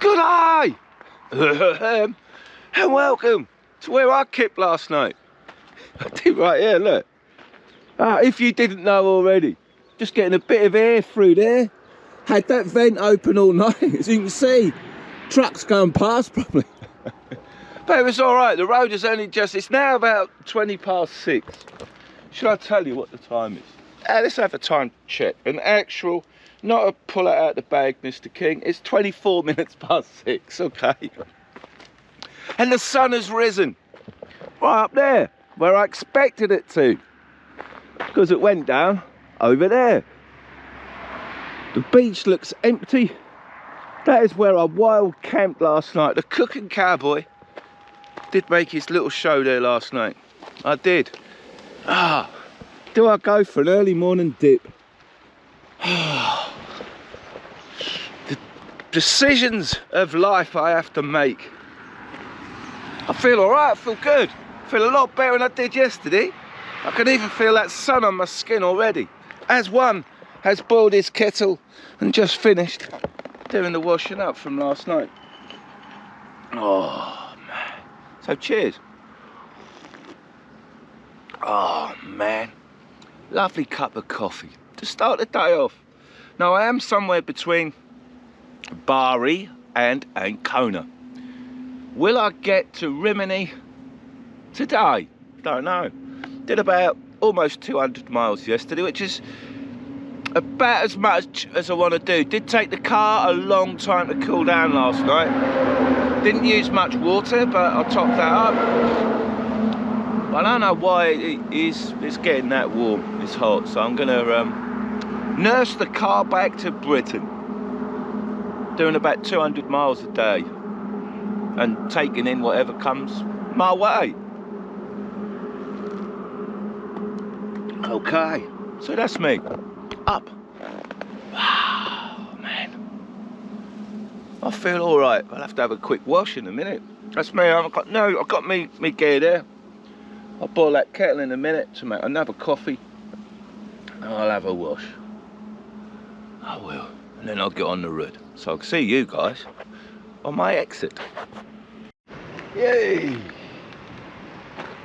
Good eye! And welcome to where I kipped last night. I did right here, look. If you didn't know already, just getting a bit of air through there. Had that vent open all night, as you can see. Trucks going past probably. But it was alright, the road is only just, it's now about 6:20. Should I tell you what the time is? Let's have a time check. An actual, not a pull it out the bag, Mr. King. It's 6:24, okay. And the sun has risen. Right up there, where I expected it to. Because it went down over there. The beach looks empty. That is where I wild camped last night. The Cooking Cowboy did make his little show there last night. I did. Do I go for an early morning dip? The decisions of life I have to make. I feel alright, I feel good. I feel a lot better than I did yesterday. I can even feel that sun on my skin already. As one has boiled his kettle and just finished doing the washing up from last night. Oh man. So cheers. Oh man. Lovely cup of coffee to start the day off. Now I am somewhere between Bari and Ancona. Will I get to Rimini today? Don't know. Did about almost 200 miles yesterday, which is about as much as I want to do. Did take the car a long time to cool down last night. Didn't use much water, but I topped that up. I don't know why it's getting that warm, it's hot, so I'm gonna nurse the car back to Britain, doing about 200 miles a day and taking in whatever comes my way. Okay, so that's me, up. Wow, man, I feel all right. I'll have to have a quick wash in a minute. That's me. I've got me gear there. I'll boil that kettle in a minute to make another coffee and I'll have a wash. I will. And then I'll get on the road. So I'll see you guys on my exit. Yay!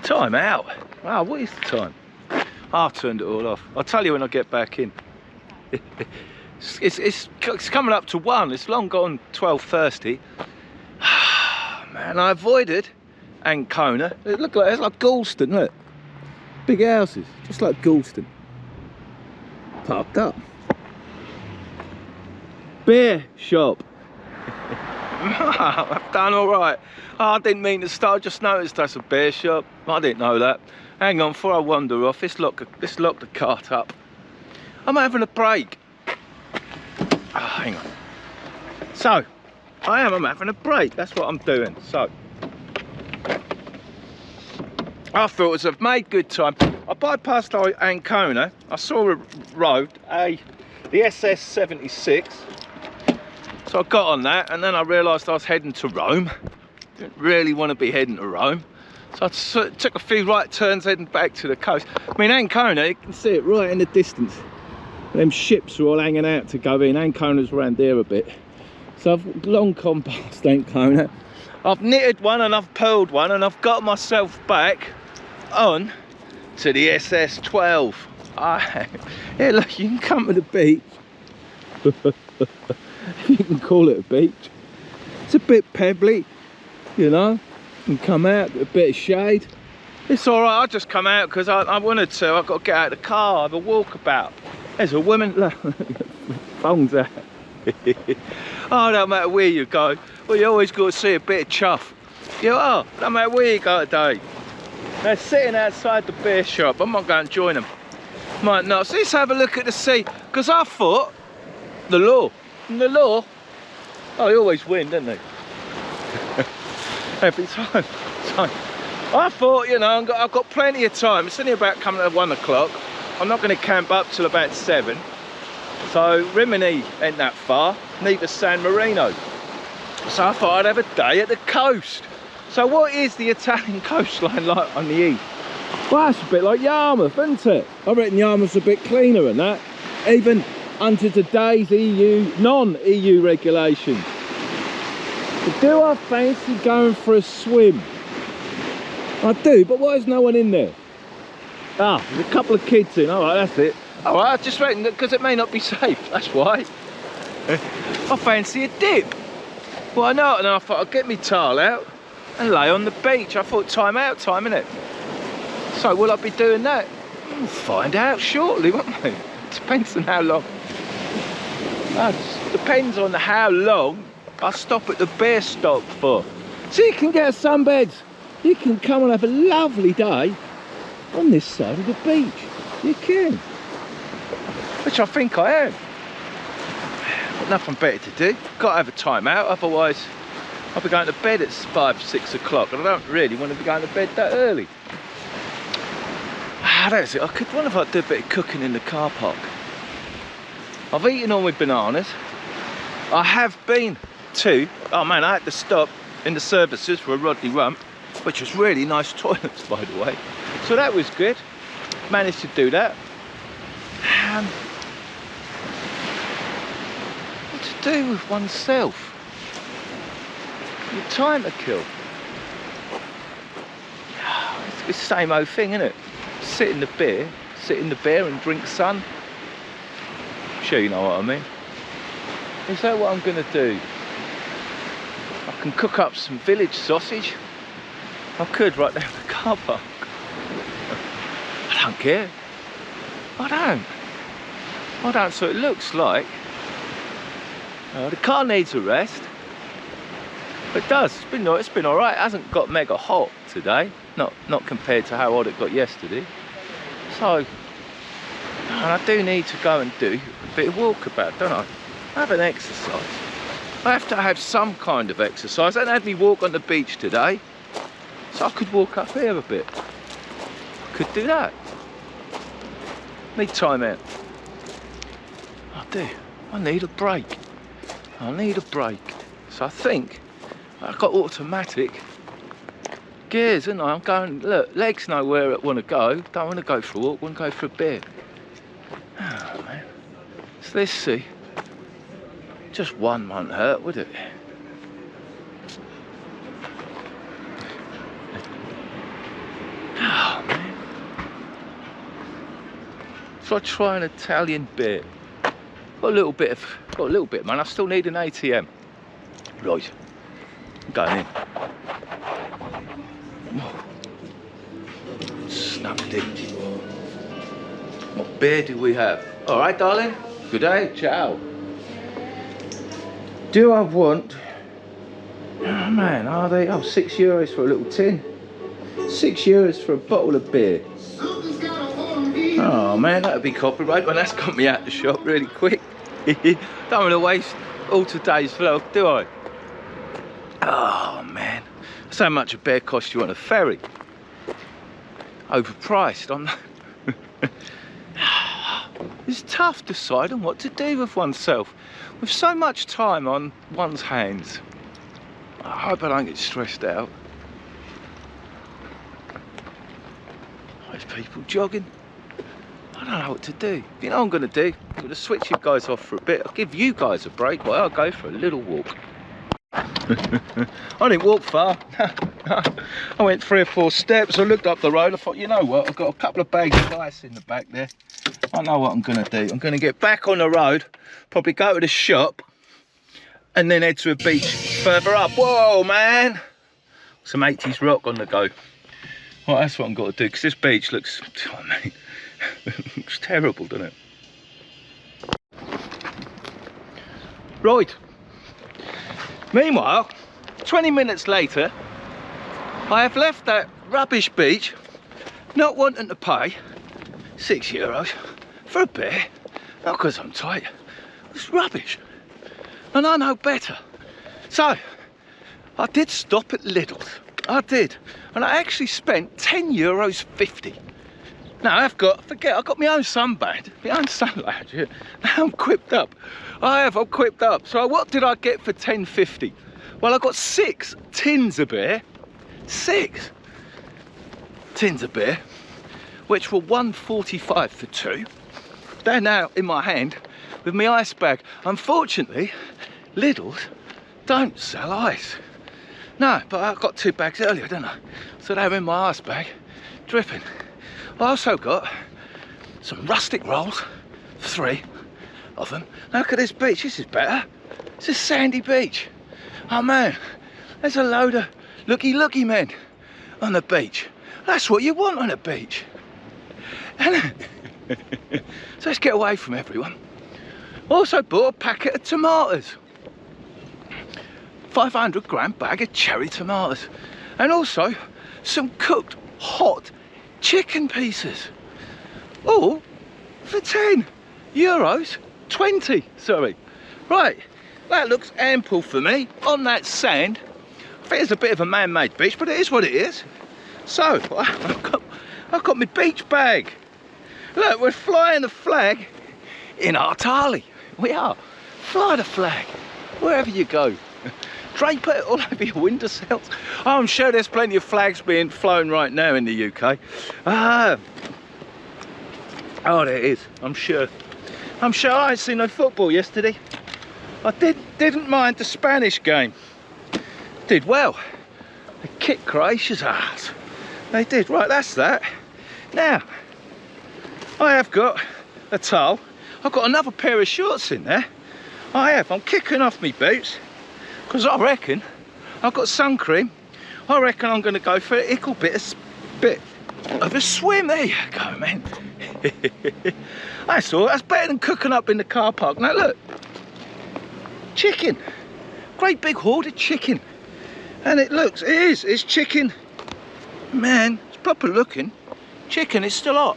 Time out. Wow, what is the time? I've turned it all off. I'll tell you when I get back in. It's coming up to 1. It's long gone 12:30. Man, I avoided Ancona. It looked like, it's like Galston, look. Big houses, just like Galston. Parked up. Beer shop. I've done all right. I didn't mean to start, I just noticed that's a beer shop. I didn't know that. Hang on, before I wander off, let's lock the cart up. I'm having a break. Hang on. So, I'm having a break, that's what I'm doing. So, I thought as I've made good time. I bypassed Ancona. I saw a road, the SS76. So I got on that, and then I realised I was heading to Rome. Didn't really want to be heading to Rome. So I took a few right turns heading back to the coast. I mean, Ancona, you can see it right in the distance. Them ships are all hanging out to go in. Ancona's around there a bit. So I've long gone past Ancona. I've knitted one and I've pearled one and I've got myself back on to the SS12. Yeah, look, you can come to the beach. You can call it a beach. It's a bit pebbly, you know. You can come out, get a bit of shade. It's all right. I just come out because I wanted to. I've got to get out of the car, have a walkabout. There's a woman. Look, phone's out. Oh, no matter where you go, well, you always got to see a bit of chuff. You know, no matter where you go today. They're sitting outside the beer shop. I'm not going to join them. Might not. So let's have a look at the sea. Because I thought, the law. And the law, oh, they always win, don't they? Every time. So I thought, you know, I've got plenty of time. It's only about coming at 1 o'clock. I'm not going to camp up till about 7. So Rimini ain't that far, neither San Marino. So I thought I'd have a day at the coast. So what is the Italian coastline like on the east? Well, that's a bit like Yarmouth, isn't it? I reckon Yarmouth's a bit cleaner than that, even under today's non-EU regulations. Do I fancy going for a swim? I do, but why is no one in there? Ah, there's a couple of kids in. All right, that's it. All right, I just reckon that because it may not be safe. That's why. I fancy a dip. Why not? And I thought I'd get my towel out and lay on the beach. I thought time out time, innit? So will I be doing that? We'll find out shortly, won't we? Depends on how long. Depends on how long I stop at the bear stop for. So you can get a sunbed. You can come and have a lovely day on this side of the beach. You can. Which I think I am. Got nothing better to do. Got to have a time out, otherwise I'll be going to bed at 5, 6 o'clock, and I don't really want to be going to bed that early. That's it. I wonder if I'd do a bit of cooking in the car park. I've eaten all my bananas. I have been to, oh man, I had to stop in the services for a Rodney Rump, which was really nice toilets, by the way. So that was good. Managed to do that. What to do with oneself? Your time to kill. It's the same old thing, isn't it? Sit in the beer and drink sun. I'm sure you know what I mean. Is that what I'm gonna do? I can cook up some village sausage. I could right there in the car park. I don't care. I don't. So it looks like the car needs a rest. It does. It's been all right. It hasn't got mega hot today. Not compared to how hot it got yesterday. So, and I do need to go and do a bit of walkabout, don't I? Have an exercise. I have to have some kind of exercise. I hadn't had me walk on the beach today, so I could walk up here a bit. I could do that. Need time out. I do. I need a break. So I think I've got automatic gears, haven't I? I'm going, look, legs know where I want to go. Don't want to go for a walk, want to go for a beer. Oh man. So let's see. Just one won't hurt, would it? Oh man. So I try an Italian beer. Got a little bit, man. I still need an ATM. Right. I'm going in. Snapped it. What beer do we have? All right, darling. Good day. Ciao. Do I want? Oh man, are they? Oh, €6 for a little tin. €6 for a bottle of beer. Oh man, that would be copyright. Well, that's got me out the shop really quick. Don't want to waste all today's vlog, do I? Oh man, that's how much a beer costs you on a ferry. Overpriced. It's tough deciding what to do with oneself with so much time on one's hands. I hope I don't get stressed out. There's people jogging. I don't know what to do. You know what I'm going to do? I'm going to switch you guys off for a bit. I'll give you guys a break, but I'll go for a little walk. I didn't walk far. I went 3 or 4 steps. I looked up the road. I thought, you know what? I've got a couple of bags of ice in the back there. I know what I'm going to do. I'm going to get back on the road, probably go to the shop, and then head to a beach further up. Whoa, man! Some 80s rock on the go. Well, that's what I'm going to do, because this beach looks, oh, mate, looks terrible, doesn't it? Right. Meanwhile, 20 minutes later, I have left that rubbish beach, not wanting to pay €6 for a beer, not because I'm tight. It's rubbish, and I know better. So, I did stop at Lidl's. I did, and I actually spent €10.50. Now I've got my own sunbed, my own sun lounge. Now I'm equipped up. I'm equipped up. So what did I get for £10.50? Well, I got 6 tins of beer. 6 tins of beer, which were £1.45 for 2. They're now in my hand with my ice bag. Unfortunately, Lidl's don't sell ice. No, but I got 2 bags earlier, didn't I? So they were in my ice bag, dripping. I also got some rustic rolls, 3 of them. Now look at this beach, this is better. It's a sandy beach. Oh man, there's a load of looky men on the beach. That's what you want on a beach. So let's get away from everyone. Also bought a packet of tomatoes. 500-gram bag of cherry tomatoes. And also some cooked hot chicken pieces. All for €10. 20, sorry. Right, that looks ample for me on that sand. I think it's a bit of a man-made beach, but it is what it is. So, I've got my beach bag. Look, we're flying the flag in Artali. We are. Fly the flag wherever you go. Drape it all over your windowsills. Oh, I'm sure there's plenty of flags being flown right now in the UK. Oh, there is, I'm sure. I'm sure I ain't seen no football yesterday. I didn't mind the Spanish game. Did well. They kicked Croatia's ass. They did. Right, that's that. Now, I have got a towel. I've got another pair of shorts in there. I have. I'm kicking off my boots because I reckon I've got sun cream. I reckon I'm going to go for a little bit of a swim. There you go, man. That's all. That's better than cooking up in the car park. Now look, chicken, great big hoard of chicken, and it's chicken, man. It's proper looking chicken. It's still hot.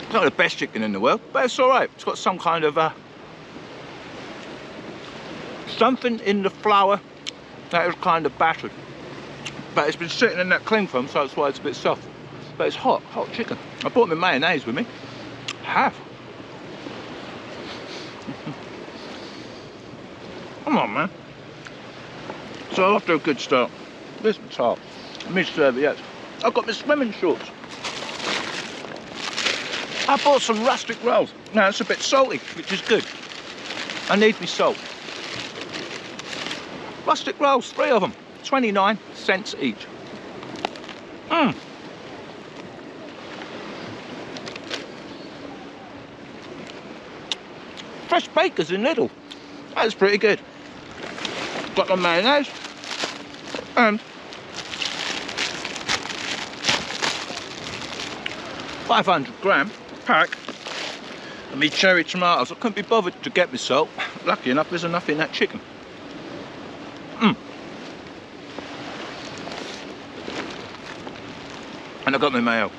It's not the best chicken in the world, but it's all right. It's got some kind of something in the flour that is kind of battered. But it's been sitting in that cling film, so that's why it's a bit soft. But it's hot chicken. I brought my mayonnaise with me. I have. Come on, man. So after a good start, this is hot. Missed serviettes. I've got my swimming shorts. I bought some rustic rolls. Now it's a bit salty, which is good. I need me salt. Rustic rolls, 3 of them, 29 cents each. Fresh bakers in Lidl. That's pretty good. Got my mayonnaise and 500-gram pack of me cherry tomatoes. I couldn't be bothered to get me salt. Lucky enough, there's enough in that chicken. And I got my mayo.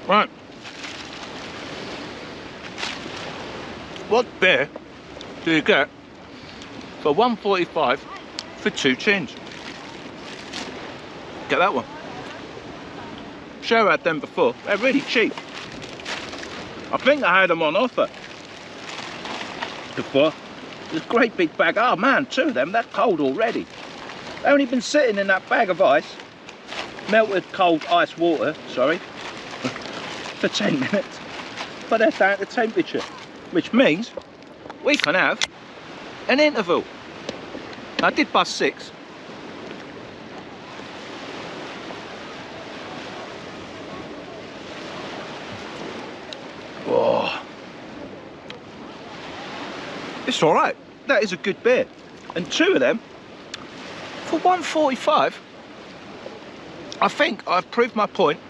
Right. What beer do you get for $1.45 for 2 tins? Get that one. Sure, I had them before. They're really cheap. I think I had them on offer before. This great big bag. Oh man, 2 of them. They're cold already. They've only been sitting in that bag of ice, melted cold ice water. Sorry, for 10 minutes. But they're down to temperature, which means we can have an interval. I did bust 6. Oh, it's all right. That is a good beer, and 2 of them for $1.45. I think I've proved my point,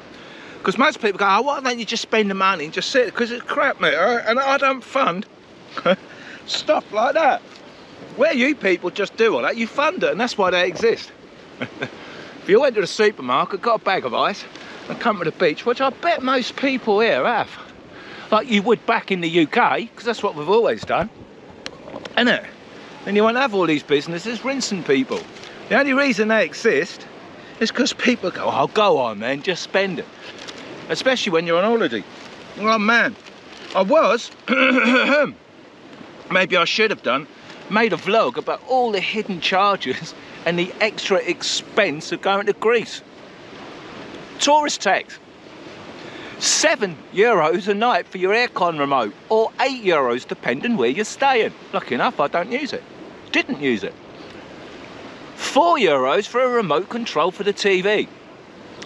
because most people go, oh, why don't you just spend the money and just sit? Because it's crap, mate, and I don't fund stuff like that. Where you people just do all that, you fund it, and that's why they exist. If you went to the supermarket, got a bag of ice, and come to the beach, which I bet most people here have, like you would back in the UK, because that's what we've always done, innit? Then you won't have all these businesses rinsing people. The only reason they exist is because people go, oh, go on, man, just spend it. Especially when you're on holiday. Oh, man, I was, maybe I should have done, made a vlog about all the hidden charges and the extra expense of going to Greece. Tourist tax. €7 a night for your aircon remote, or €8 depending where you're staying. Lucky enough, I don't use it. Didn't use it. €4 for a remote control for the TV.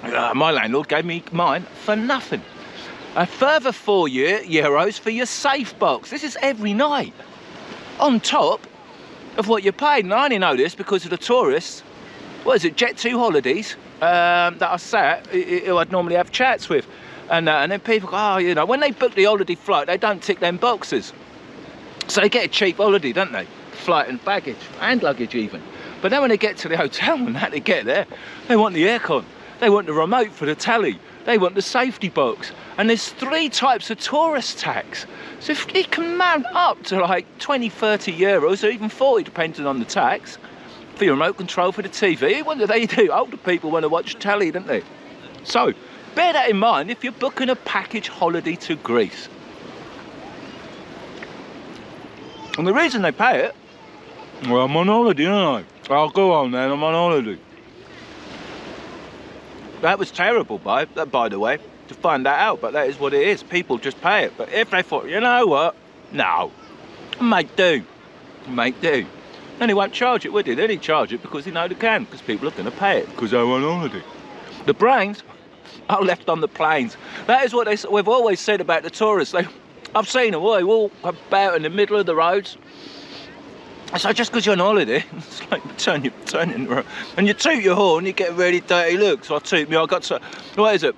My landlord gave me mine for nothing. A further €4 for your safe box. This is every night. On top of what you're paying. And I only know this because of the tourists. What is it, Jet2 holidays, that I sat, who I'd normally have chats with. And then people go, oh, you know, when they book the holiday flight, they don't tick them boxes. So they get a cheap holiday, don't they? Flight and baggage, and luggage even. But then when they get to the hotel and that, they get there, they want the aircon, they want the remote for the telly, they want the safety box. And there's 3 types of tourist tax. So if it can mount up to like 20, €30, or even 40, depending on the tax, for your remote control for the TV, what do they do? Older people want to watch telly, don't they? So, bear that in mind if you're booking a package holiday to Greece. And the reason they pay it, well, I'm on holiday, aren't I? I'll go on then, I'm on holiday. That was terrible, by the way, to find that out, but that is what it is. People just pay it. But if they thought, you know what? No. Make do. Make do. Then he won't charge it, would he? Then he'd charge it because he knows they can, because people are going to pay it, because they're on holiday. The brains are left on the planes. That is what we've always said about the tourists. I've seen them, they walk about in the middle of the roads. So just because you're on holiday, it's like turning and you toot your horn, you get a really dirty look. So I toot me, I got to, what is it?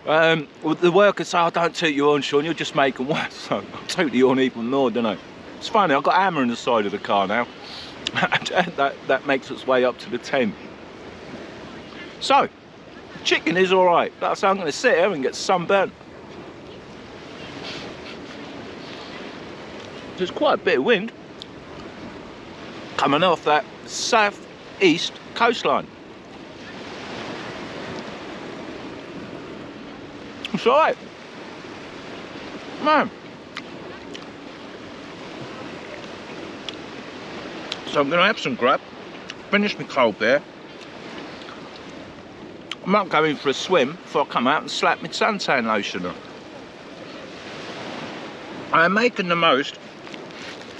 The workers say, oh, don't toot your horn, Sean, you'll just make them worse. So I toot the horn even more, don't I? It's funny, I've got a hammer in the side of the car now. that makes its way up to the 10. So, chicken is all right. So I'm going to sit here and get sunburnt. There's quite a bit of wind coming off that south-east coastline. It's all right. Man. So I'm going to have some grub, finish my cold beer. I might go in for a swim before I come out and slap my suntan lotion on. I am making the most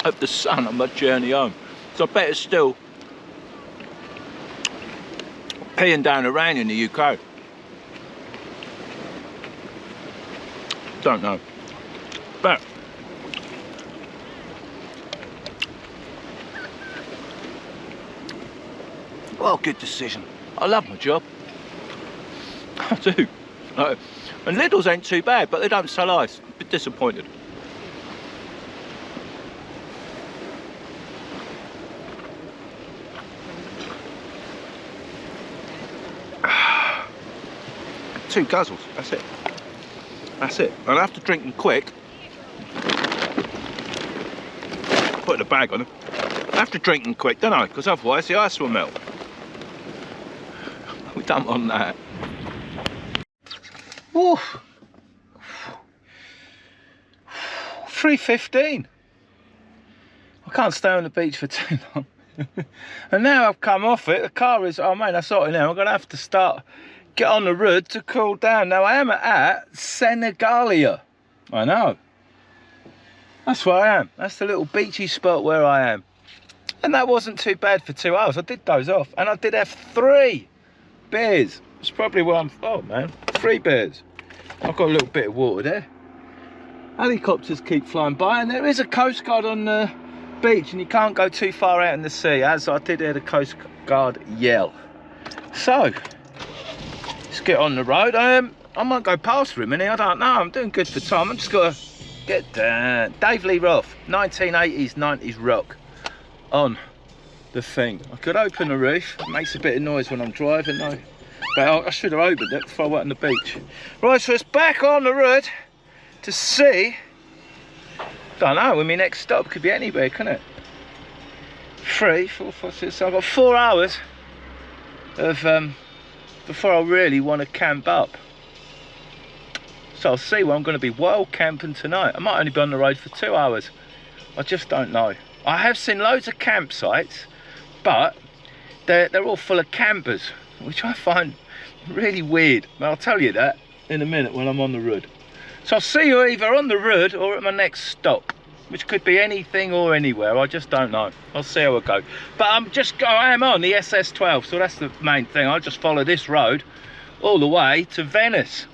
of the sun on my journey home. So I bet it's still peeing down the rain in the UK. Don't know. But well, good decision. I love my job. I do. And Lidl's ain't too bad, but they don't sell ice. A bit disappointed. Two guzzles, that's it. That's it. I'll have to drink them quick. Put the bag on them. I have to drink them quick, don't I? Because otherwise the ice will melt. We don't want that. Oof. 3:15. I can't stay on the beach for too long. And now I've come off it, the car is, oh man, that's hot now. I'm going to have to get on the road to cool down. Now I am at Senegalia. I know. That's where I am. That's the little beachy spot where I am. And that wasn't too bad for 2 hours. I did doze off. And I did have 3 beers. It's probably where I'm, oh man, 3 beers. I've got a little bit of water there. Helicopters keep flying by, and there is a Coast Guard on the beach, and you can't go too far out in the sea, as I did hear the Coast Guard yell. So, let's get on the road. I might go past Rimini, I don't know. I'm doing good for time. I'm just got to get Dave Lee Roth, 1980s, 90s rock on the thing. I could open the roof. It makes a bit of noise when I'm driving though. But I should have opened it before I went on the beach. Right, so it's back on the road to see. Don't know, when my next stop could be anywhere, couldn't it? 3, 4, 5, 6, so I've got 4 hours of before I really want to camp up. So I'll see where I'm going to be wild camping tonight. I might only be on the road for 2 hours. I just don't know. I have seen loads of campsites, but they're all full of campers, which I find really weird. But I'll tell you that in a minute when I'm on the road. So I'll see you either on the road or at my next stop, which could be anything or anywhere. I just don't know. I'll see how it goes. But I am on the SS12, so that's the main thing. I'll just follow this road all the way to Venice.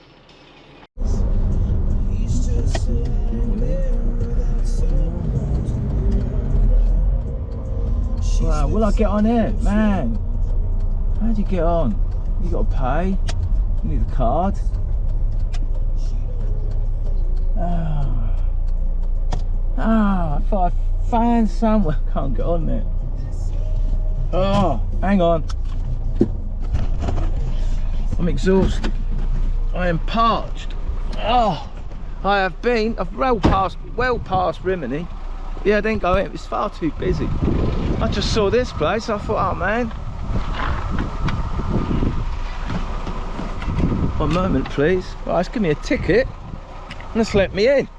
Wow, will I get on here? Man, how'd you get on? You got to pay. You need a card. I thought I found somewhere. Can't get on there. Oh, hang on. I'm exhausted. I am parched. Oh, I've well past Rimini. Yeah, I didn't go in. It's far too busy. I just saw this place. I thought, oh man. One moment, please. Right, let's give me a ticket. And let's let me in.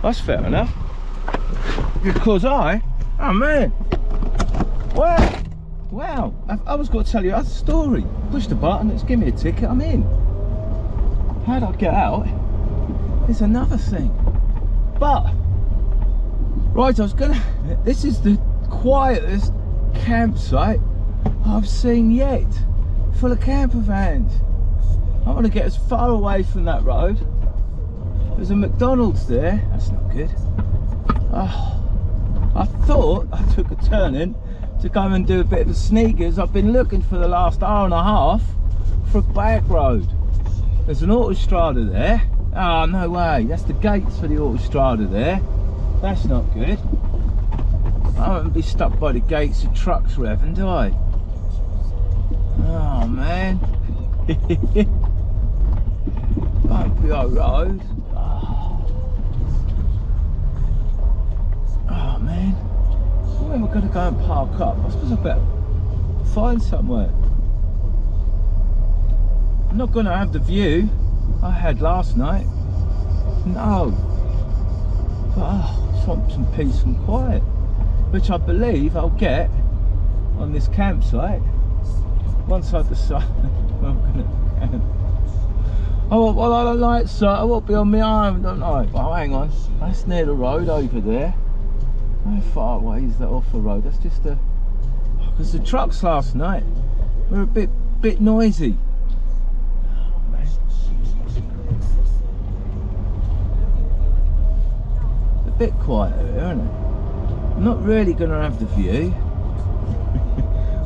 That's fair enough. Because oh man. Wow. I was going to tell you a story. Push the button, let's give me a ticket, I'm in. How'd I get out? There's another thing. But, right, this is the quietest campsite I've seen yet. Full of camper vans. I want to get as far away from that road. There's a McDonald's there. That's not good. Oh, I thought I took a turning to go and do a bit of a sneakers. I've been looking for the last hour and a half for a back road. There's an autostrada there. Oh, no way. That's the gates for the autostrada there. That's not good. I won't be stuck by the gates of trucks revving, do I? Oh, man. Bumpy old road. Oh man, where am I going to go and park up? I suppose I better find somewhere. I'm not going to have the view I had last night. No. But I just want some peace and quiet, which I believe I'll get on this campsite once I decide where I'm going to camp. Oh, well, I don't like so I won't be on my own, don't I? Oh, hang on, that's near the road over there. How far away is that off the road? That's just because the trucks last night were a bit noisy. Oh, man. A bit quieter here, isn't it? I'm not really going to have the view.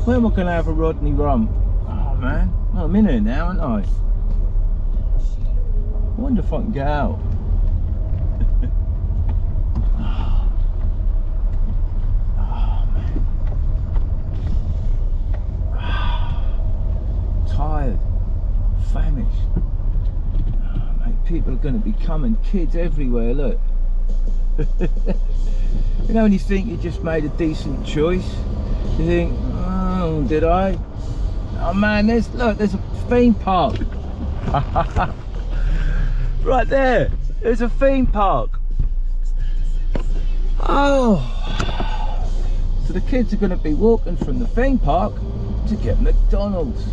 Where am I going to have a Rodney rum? Oh man, well, I'm in here now, aren't I? I wonder if I can get out. Tired, famished. Oh, mate, people are going to be coming, kids everywhere, look. You know when you think you just made a decent choice, you think, oh, did I? Oh man, there's a theme park. Right there's a theme park. Oh, so the kids are going to be walking from the theme park to get McDonald's.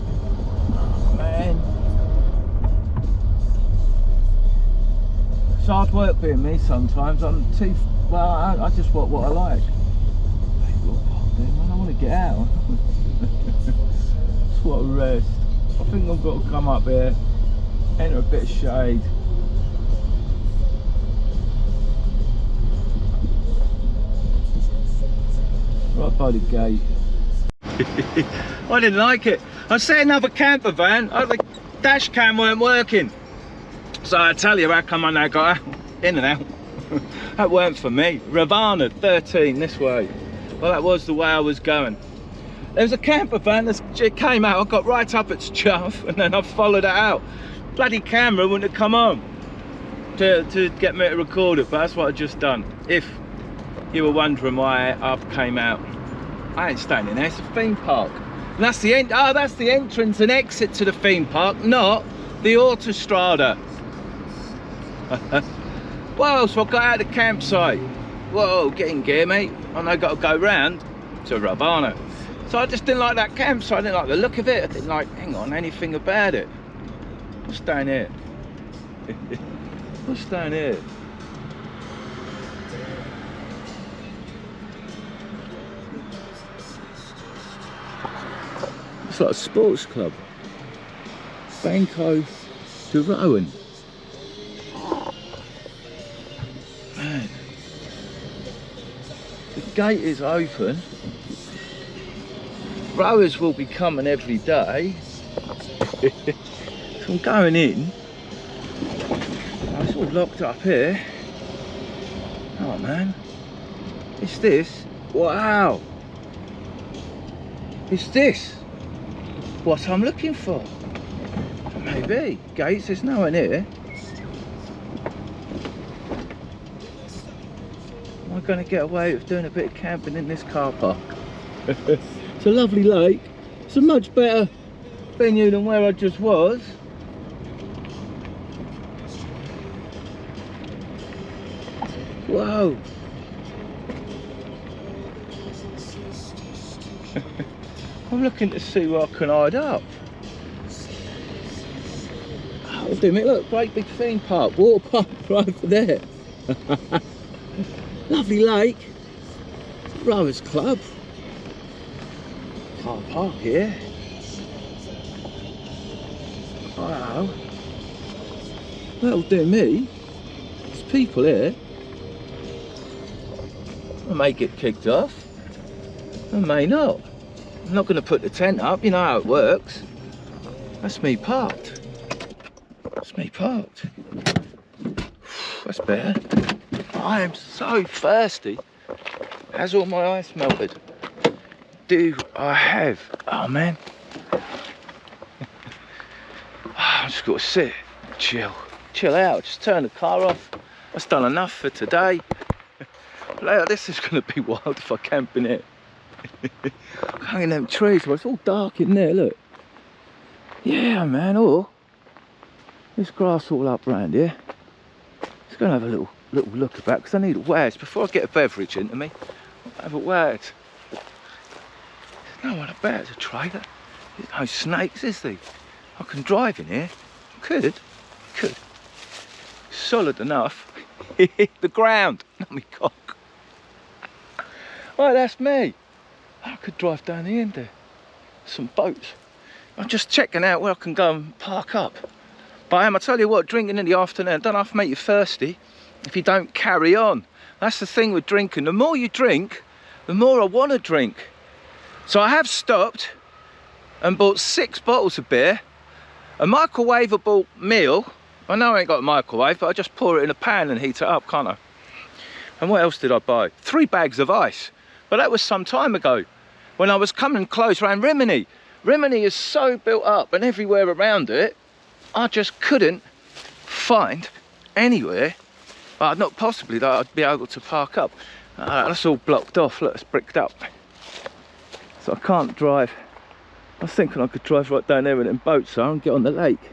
Man, it's hard work being me sometimes. I'm too well. I just want what I like. I want to get out. Just want to rest. I think I've got to come up here, enter a bit of shade. Right by the gate. I didn't like it. I set another camper van, the dash cam weren't working. So I tell you how come I now got out, in and out. That weren't for me. Ravana 13 this way. Well, that was the way I was going. There was a camper van that came out, I got right up its chuff and then I followed it out. Bloody camera wouldn't have come on to get me to record it, but that's what I just done. If you were wondering why I came out, I ain't staying in there, it's a theme park. And that's the end. Oh, that's the entrance and exit to the theme park, not the autostrada. Well, so I got out of the campsite. Whoa, get in gear, mate. And I got to go round to Ravana. So I just didn't like that campsite. I didn't like the look of it. I didn't like, hang on, anything about it. I'm staying here. What's down here? It's like a sports club. Banco de Rowan. Man. The gate is open. Rowers will be coming every day. So I'm going in. It's all locked up here. Oh man. It's this. Wow. It's this what I'm looking for? Maybe. Gates, there's no one here. Am I going to get away with doing a bit of camping in this car park? It's a lovely lake. It's a much better venue than where I just was. Whoa. I'm looking to see where I can hide up. Oh, damn it, look, great big theme park, water park right over there. Lovely lake. Rowers Club. Car park here. Wow. That'll do me. There's people here. I may get kicked off. I may not. I'm not going to put the tent up, you know how it works. That's me parked. That's me parked. That's better. I am so thirsty. Has all my ice melted? Do I have? Oh man. I've just got to sit, chill out, just turn the car off. That's done enough for today. Later, this is going to be wild if I camp in it. Going in them trees, well, it's all dark in there, look. Yeah, man, or this grass all up round here. Just going to have a little look about, because I need a wags. Before I get a beverage into me, I'll have a wags. There's no one about to trailer. There's no snakes, is there? I can drive in here. Could. Solid enough. The ground, not me cock. Right, that's me. I could drive down here and there. Some boats. I'm just checking out where I can go and park up. But I tell you what, drinking in the afternoon don't have to make you thirsty if you don't carry on. That's the thing with drinking. The more you drink, the more I want to drink. So I have stopped and bought 6 bottles of beer, a microwavable meal. I know I ain't got a microwave, but I just pour it in a pan and heat it up, can't I? And what else did I buy? 3 bags of ice. But that was some time ago, when I was coming close around Rimini. Rimini is so built up and everywhere around it, I just couldn't find anywhere, not possibly, that I'd be able to park up. That's all blocked off, look, it's bricked up. So I can't drive. I was thinking I could drive right down there where them boats are and get on the lake.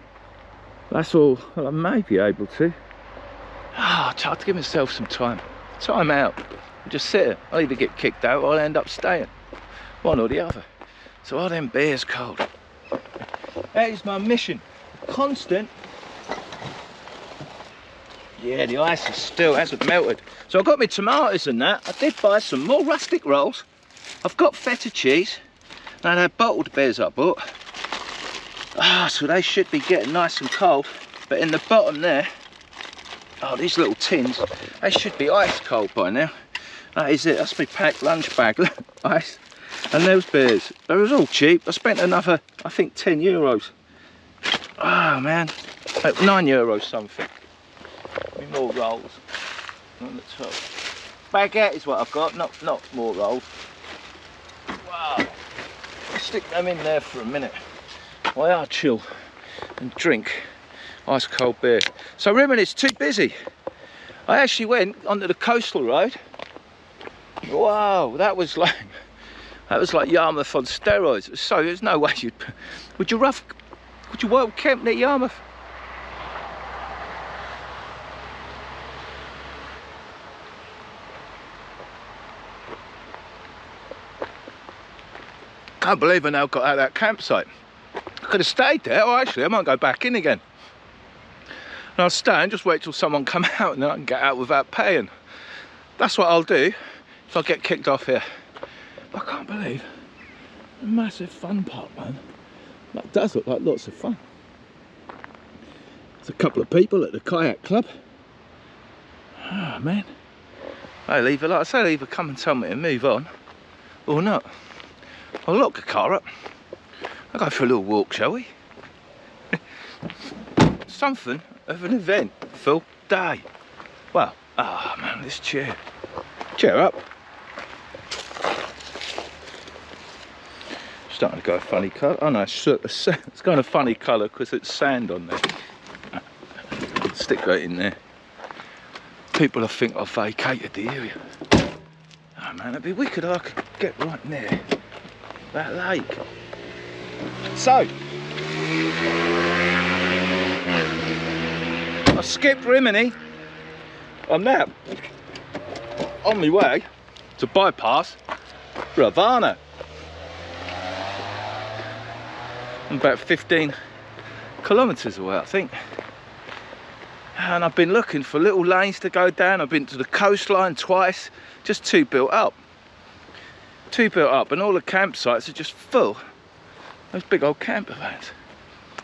That's all, well, I may be able to. I tried to give myself some time out. Just sit here. I'll either get kicked out or I'll end up staying. One or the other. So all them beers cold. That is my mission. Constant. Yeah, the ice is still hasn't melted. So I got my tomatoes and that. I did buy some more rustic rolls. I've got feta cheese. And I had bottled beers I bought. So they should be getting nice and cold. But in the bottom there, these little tins, they should be ice cold by now. That is it, that's my packed lunch bag, look, ice. And those beers, they was all cheap. I spent another, I think, €10. Oh man, like €9 something. More rolls on the top. Baguette is what I've got, not more rolls. Wow, I'll stick them in there for a minute. I are chill and drink ice cold beer. So Rimini's too busy. I actually went onto the coastal road. Wow, that was like Yarmouth on steroids. So there's no way would you wild camp near Yarmouth? Can't believe I now got out of that campsite. I could have stayed there. Oh, actually, I might go back in again. And I'll stay and just wait till someone come out and then I can get out without paying. That's what I'll do if I get kicked off here. I can't believe a massive fun park, man. That does look like lots of fun. There's a couple of people at the kayak club. Ah, man. They'll either, like I say, they'll either come and tell me to move on or not. I'll lock the car up. I'll go for a little walk, shall we? Something of an eventful day. Well, ah, man, this chair. Cheer up. Starting to go a funny colour. Oh no, it's going a funny colour because it's sand on there. Stick right in there. People will think I've vacated the area. Oh man, it'd be wicked if I could get right near that lake. So, I skipped Rimini. I'm now on my way to bypass Ravana. I'm about 15 kilometres away, I think. And I've been looking for little lanes to go down. I've been to the coastline twice, just too built up. Too built up, and all the campsites are just full. Those big old camper vans.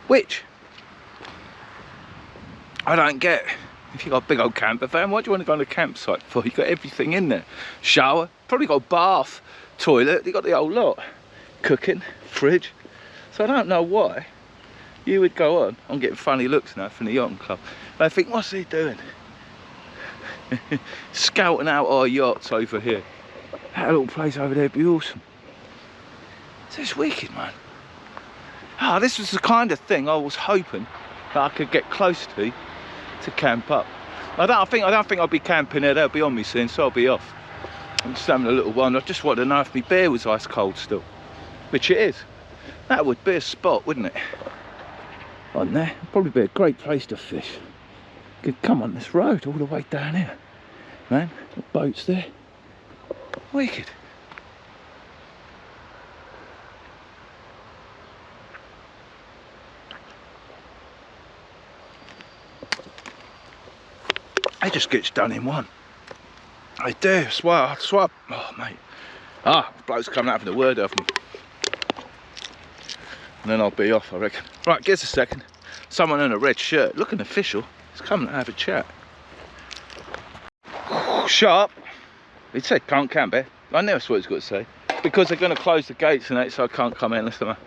Which I don't get. If you've got a big old camper van, what do you want to go on a campsite for? You've got everything in there. Shower, probably got a bath, toilet, you've got the whole lot. Cooking, fridge. So I don't know why you would go on. I'm getting funny looks now from the yachting club. And I think, what's he doing? Scouting out our yachts over here. That little place over there would be awesome. It's wicked, man. Ah, this was the kind of thing I was hoping that I could get close to camp up. I don't think I'll be camping there. They'll be on me soon, so I'll be off. I'm just having a little one. I just wanted to know if my beer was ice cold still, which it is. That would be a spot, wouldn't it? On there, probably be a great place to fish. Could come on this road all the way down here, man. The boats there, wicked. It just gets done in one. I do, swap. Oh, mate. Ah, bloke's coming out for the word of me. And then I'll be off, I reckon. Right, give us a second. Someone in a red shirt, looking official, is coming to have a chat. Sharp. He said can't camp here. I never saw what he's got to say. Because they're going to close the gates and that, so I can't come in unless I'm a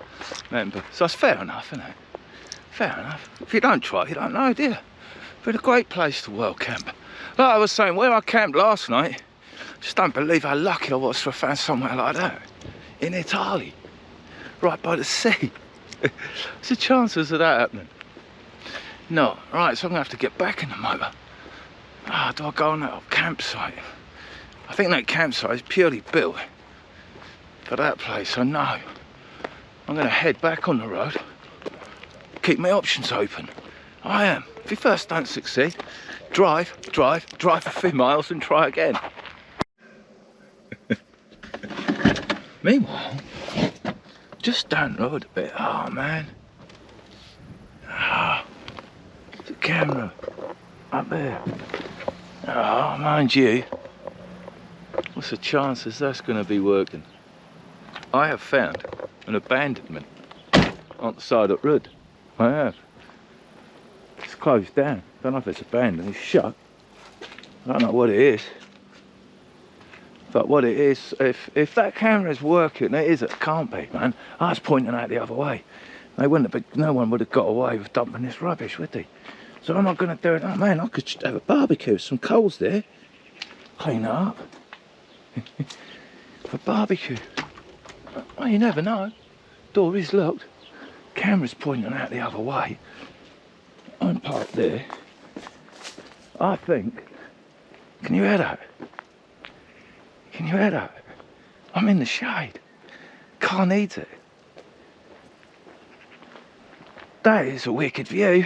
member. So it's fair enough, isn't it? Fair enough. If you don't try, you don't know, do you? But a great place to world camp. Like I was saying, where I camped last night, just don't believe how lucky I was to have found somewhere like that. In Italy. Right by the sea. What's the chances of that happening? No. Right, so I'm going to have to get back in the motor. Ah, do I go on that campsite? I think that campsite is purely built for that place, so no. I'm going to head back on the road. Keep my options open. I am. If you first don't succeed, drive a few miles and try again. Meanwhile, just down the road a bit. Oh man. Ah, the camera up there. Oh, mind you, what's the chances that's going to be working? I have found an abandonment on the side of the road. I have. It's closed down. Don't know if it's abandoned, it's shut. I don't know what it is. But what it is, if that camera's working, it can't be, man. I was pointing out the other way. They wouldn't have been, no one would have got away with dumping this rubbish, would they? So I'm not going to do it. Oh man, I could just have a barbecue, some coals there. Clean it up. For barbecue. Well, you never know. Door is locked. Camera's pointing out the other way. I'm parked there. I think. Can you hear that? Can you hear that? I'm in the shade. Car needs it. That is a wicked view.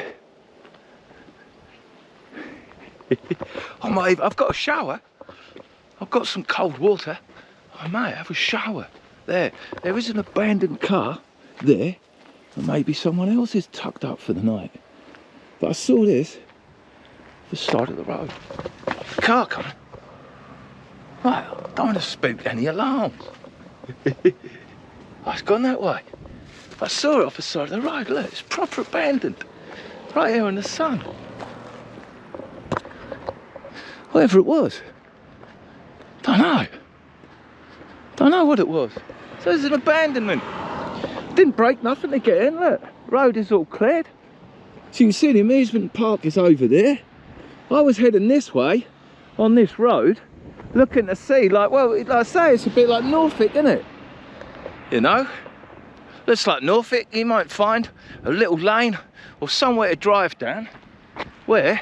I've got a shower. I've got some cold water. I may have a shower. There is an abandoned car there. And maybe someone else is tucked up for the night. But I saw this the side of the road. Car coming. Right, don't want to spook any alarms. Oh, it's gone that way. I saw it off the side of the road. Look, it's proper abandoned. Right here in the sun. Whatever it was. Don't know. Don't know what it was. So there's an abandonment. Didn't break nothing to get in, look. Road is all cleared. So you can see the amusement park is over there. I was heading this way on this road, looking to see, like, well, like I say, it's a bit like Norfolk, isn't it? You know? Looks like Norfolk. You might find a little lane or somewhere to drive down where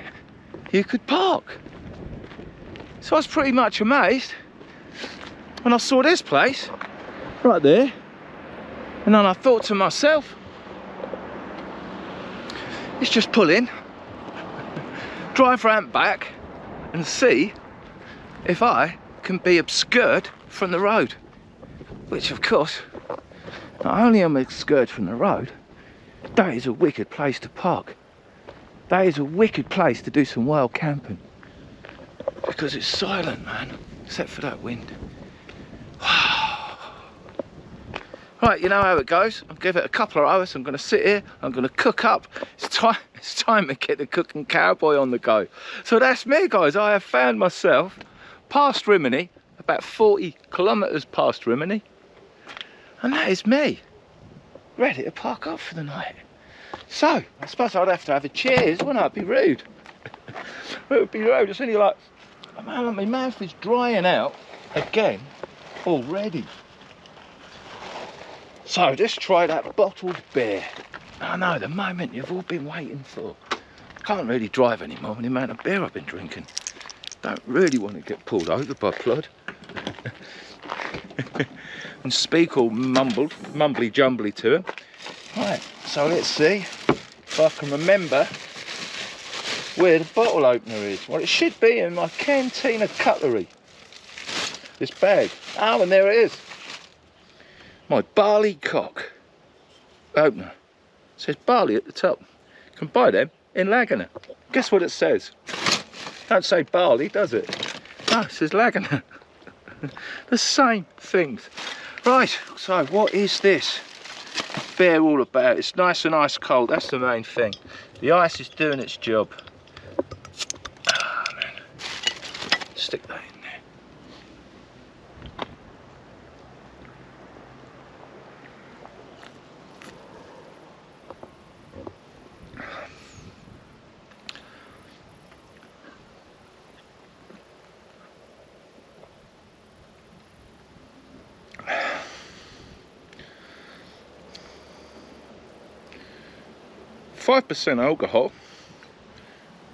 you could park. So I was pretty much amazed when I saw this place right there, and then I thought to myself, let's just pull in, drive round back and see if I can be obscured from the road. Which of course, not only am I obscured from the road, that is a wicked place to park. That is a wicked place to do some wild camping. Because it's silent, man, except for that wind. Right, you know how it goes. I'll give it a couple of hours. I'm going to sit here. I'm going to cook up. It's time to get the cooking cowboy on the go. So that's me, guys. I have found myself past Rimini, about 40 kilometres past Rimini, and that is me, ready to park up for the night. So I suppose I'd have to have a cheers, wouldn't I? It'd be rude. It would be rude. It's only like, man, my mouth is drying out again already. So just try that bottled beer. I know, the moment you've all been waiting for. Can't really drive anymore with the amount of beer I've been drinking. Don't really want to get pulled over by Plod. And speak all mumbly jumbly to him. Right, so let's see if I can remember where the bottle opener is. Well, it should be in my cantina cutlery. This bag. Oh, and there it is. My barley cock opener. It says barley at the top. You can buy them in Laguna. Guess what it says? Don't say barley, does it? No, it says Laguna. The same things. Right, so what is this beer all about? It's nice and ice cold, that's the main thing. The ice is doing its job. Ah, man. Stick that in there. 5% alcohol,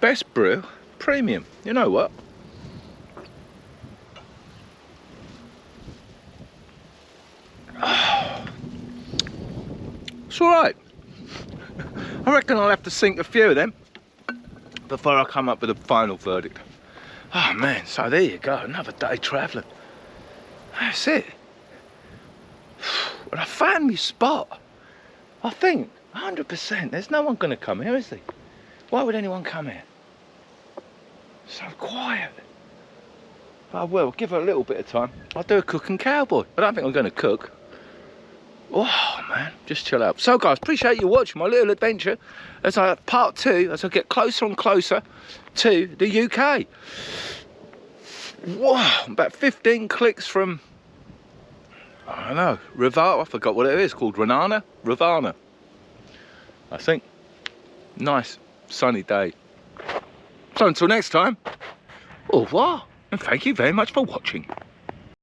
best brew, premium. You know what? It's all right. I reckon I'll have to sink a few of them before I come up with a final verdict. Oh man, so there you go, another day travelling. That's it. And I found my spot. I think 100%, there's no one gonna come here, is there? Why would anyone come here? So quiet. I will, give it a little bit of time. I'll do a cooking cowboy. I don't think I'm gonna cook. Oh man, just chill out. So guys, appreciate you watching my little adventure as I part 2, as I get closer and closer to the UK. Wow, about 15 clicks from, I don't know, Ravana, I forgot what it is called, Ravana, I think. Nice sunny day. So until next time, au revoir, and thank you very much for watching.